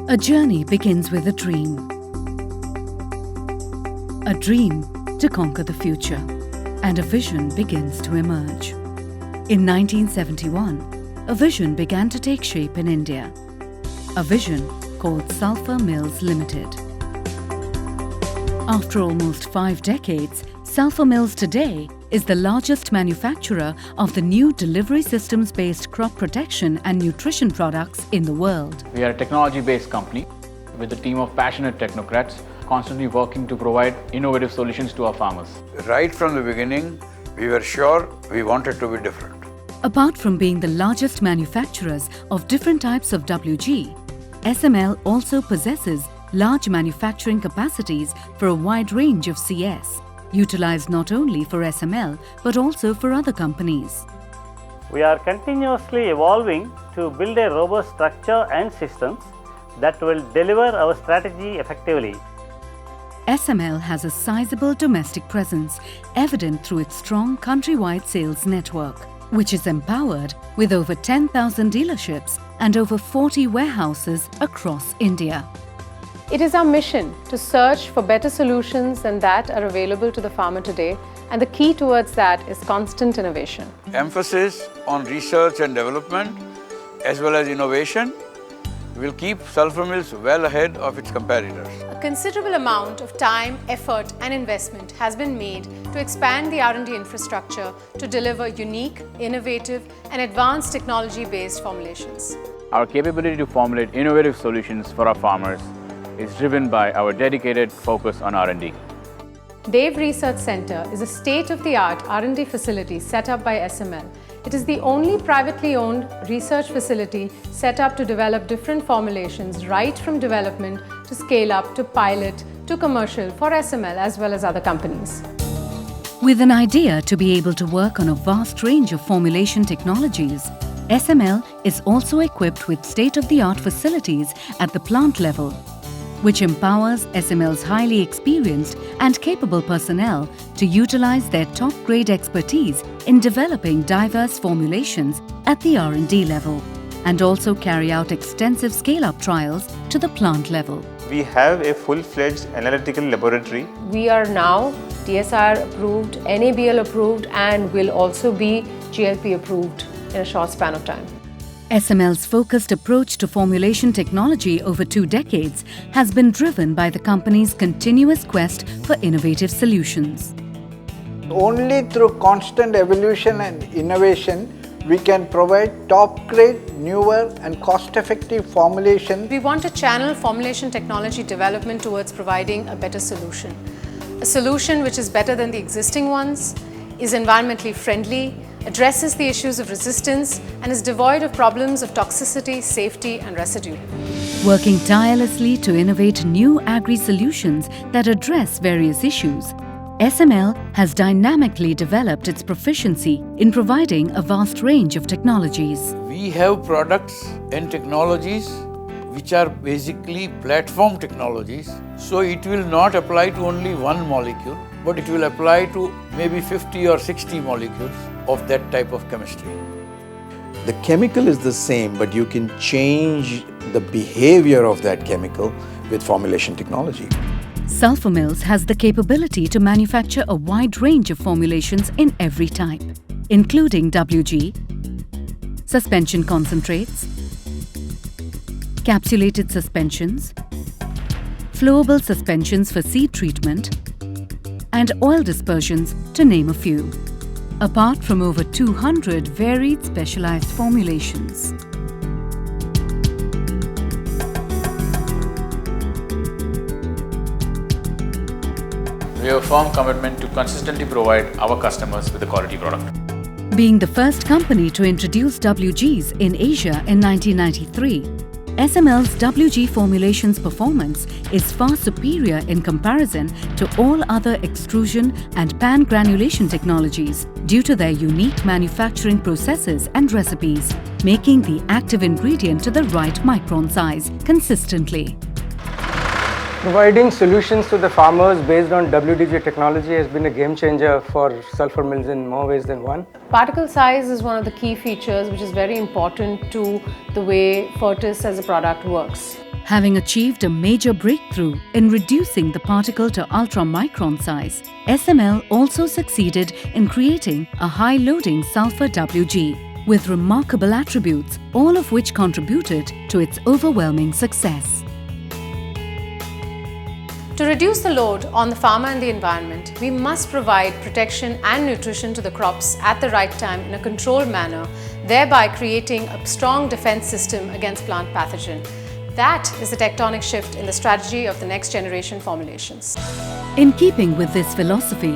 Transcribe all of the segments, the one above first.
A journey begins with a dream. A dream to conquer the future. And a vision begins to emerge. In 1971, a vision began to take shape in India. A vision called Sulphur Mills Limited. After almost 5 decades, Sulphur Mills today is the largest manufacturer of the new delivery systems-based crop protection and nutrition products in the world. We are a technology-based company with a team of passionate technocrats constantly working to provide innovative solutions to our farmers. Right from the beginning, we were sure we wanted to be different. Apart from being the largest manufacturers of different types of WG, SML also possesses large manufacturing capacities for a wide range of CS, utilized not only for SML but also for other companies. We are continuously evolving to build a robust structure and systems that will deliver our strategy effectively. SML has a sizable domestic presence, evident through its strong countrywide sales network, which is empowered with over 10,000 dealerships and over 40 warehouses across India. It is our mission to search for better solutions than that are available to the farmer today, and the key towards that is constant innovation. Emphasis on research and development as well as innovation will keep Sulphur Mills well ahead of its competitors. A considerable amount of time, effort and investment has been made to expand the R&D infrastructure to deliver unique, innovative and advanced technology-based formulations. Our capability to formulate innovative solutions for our farmers is driven by our dedicated focus on R&D. Dave Research Center is a state-of-the-art R&D facility set up by SML. It is the only privately owned research facility set up to develop different formulations right from development to scale up to pilot to commercial for SML as well as other companies. With an idea to be able to work on a vast range of formulation technologies, SML is also equipped with state-of-the-art facilities at the plant level, which empowers SML's highly experienced and capable personnel to utilize their top-grade expertise in developing diverse formulations at the R&D level and also carry out extensive scale-up trials to the plant level. We have a full-fledged analytical laboratory. We are now DSR approved, NABL approved and will also be GLP approved in a short span of time. SML's focused approach to formulation technology over 2 decades has been driven by the company's continuous quest for innovative solutions. Only through constant evolution and innovation we can provide top-grade, newer and cost-effective formulation. We want to channel formulation technology development towards providing a better solution. A solution which is better than the existing ones, is environmentally friendly, addresses the issues of resistance and is devoid of problems of toxicity, safety and residue. Working tirelessly to innovate new agri-solutions that address various issues, SML has dynamically developed its proficiency in providing a vast range of technologies. We have products and technologies which are basically platform technologies, so it will not apply to only one molecule, but it will apply to maybe 50 or 60 molecules of that type of chemistry. The chemical is the same, but you can change the behavior of that chemical with formulation technology. Sulphur Mills has the capability to manufacture a wide range of formulations in every type, including WG, suspension concentrates, capsulated suspensions, flowable suspensions for seed treatment, and oil dispersions, to name a few, apart from over 200 varied specialized formulations. We have a firm commitment to consistently provide our customers with a quality product. Being the first company to introduce WGs in Asia in 1993, SML's WG formulations performance is far superior in comparison to all other extrusion and pan-granulation technologies due to their unique manufacturing processes and recipes, making the active ingredient to the right micron size consistently. Providing solutions to the farmers based on WDG technology has been a game changer for Sulphur Mills in more ways than one. Particle size is one of the key features which is very important to the way Fertis as a product works. Having achieved a major breakthrough in reducing the particle to ultra-micron size, SML also succeeded in creating a high-loading sulfur WG with remarkable attributes, all of which contributed to its overwhelming success. To reduce the load on the farmer and the environment, we must provide protection and nutrition to the crops at the right time in a controlled manner, thereby creating a strong defense system against plant pathogen. That is the tectonic shift in the strategy of the next generation formulations. In keeping with this philosophy,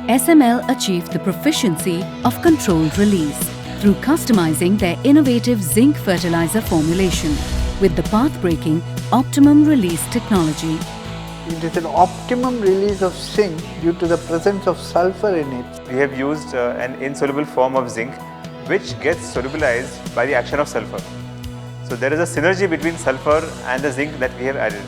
SML achieved the proficiency of controlled release through customizing their innovative zinc fertilizer formulation with the path-breaking optimum release technology. It is an optimum release of zinc due to the presence of sulfur in it. We have used an insoluble form of zinc which gets solubilized by the action of sulfur. So there is a synergy between sulfur and the zinc that we have added.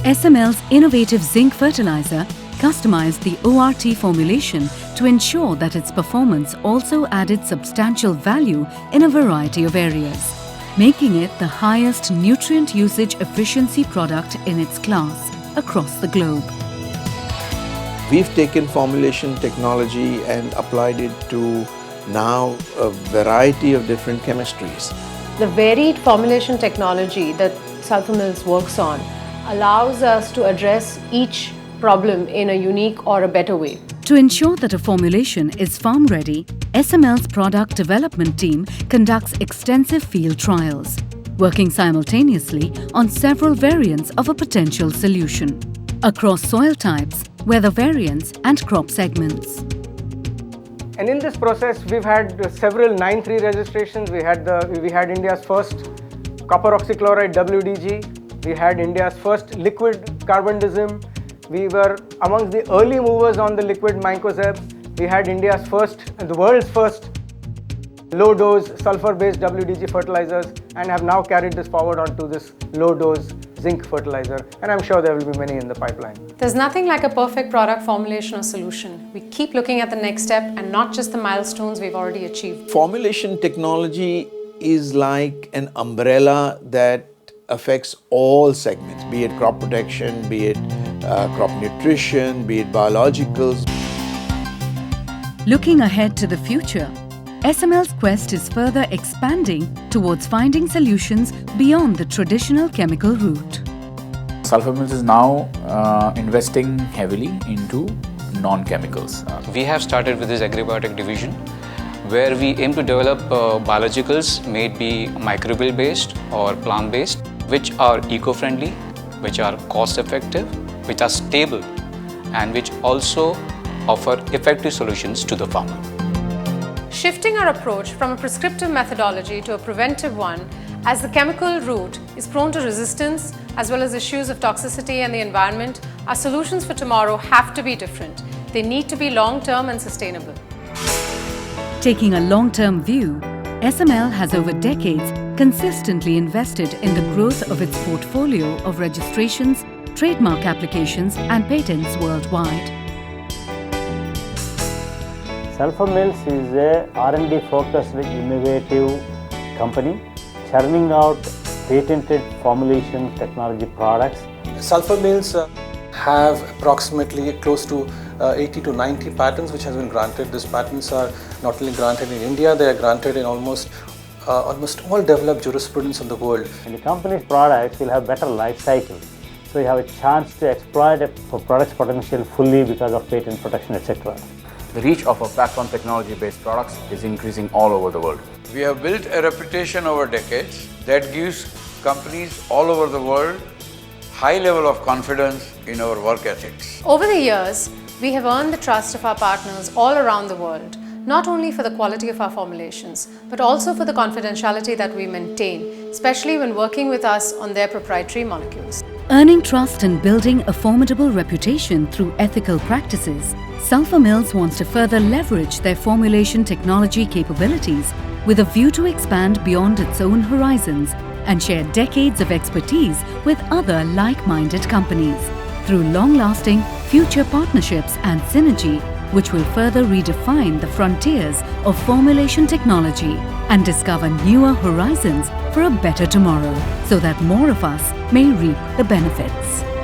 SML's innovative zinc fertilizer customized the ORT formulation to ensure that its performance also added substantial value in a variety of areas, making it the highest nutrient usage efficiency product in its class across the globe. We've taken formulation technology and applied it to now a variety of different chemistries. The varied formulation technology that Sulphur Mills works on allows us to address each problem in a unique or a better way. To ensure that a formulation is farm-ready, SML's product development team conducts extensive field trials, working simultaneously on several variants of a potential solution across soil types, weather variants and crop segments. And in this process, we've had several 9(3) registrations. We had India's first copper oxychloride WDG. We had India's first liquid carbendazim. We were amongst the early movers on the liquid mancozeb. We had India's first and the world's first low-dose sulfur-based WDG fertilizers, and have now carried this forward onto this low-dose zinc fertilizer, and I'm sure there will be many in the pipeline. There's nothing like a perfect product formulation or solution. We keep looking at the next step and not just the milestones we've already achieved. Formulation technology is like an umbrella that affects all segments, be it crop protection, be it crop nutrition, be it biologicals. Looking ahead to the future, SML's quest is further expanding towards finding solutions beyond the traditional chemical route. Sulphur Mills is now investing heavily into non-chemicals. We have started with this agribiotic division where we aim to develop biologicals, may it be microbial based or plant based, which are eco-friendly, which are cost-effective, which are stable, and which also offer effective solutions to the farmer. Shifting our approach from a prescriptive methodology to a preventive one, as the chemical route is prone to resistance as well as issues of toxicity and the environment, our solutions for tomorrow have to be different. They need to be long-term and sustainable. Taking a long-term view, SML has over decades consistently invested in the growth of its portfolio of registrations, trademark applications and patents worldwide. Sulphur Mills is a R&D focused innovative company churning out patented formulation technology products. Sulphur Mills have approximately close to 80 to 90 patents which has been granted. These patents are not only granted in India, they are granted in almost all developed jurisprudence in the world. And the company's products will have better life cycle. So you have a chance to exploit a product's potential fully because of patent protection, etc. The reach of our platform technology-based products is increasing all over the world. We have built a reputation over decades that gives companies all over the world high level of confidence in our work ethics. Over the years, we have earned the trust of our partners all around the world, not only for the quality of our formulations, but also for the confidentiality that we maintain, especially when working with us on their proprietary molecules. Earning trust and building a formidable reputation through ethical practices, Sulphur Mills wants to further leverage their formulation technology capabilities with a view to expand beyond its own horizons and share decades of expertise with other like-minded companies. Through long-lasting future partnerships and synergy, which will further redefine the frontiers of formulation technology and discover newer horizons for a better tomorrow, so that more of us may reap the benefits.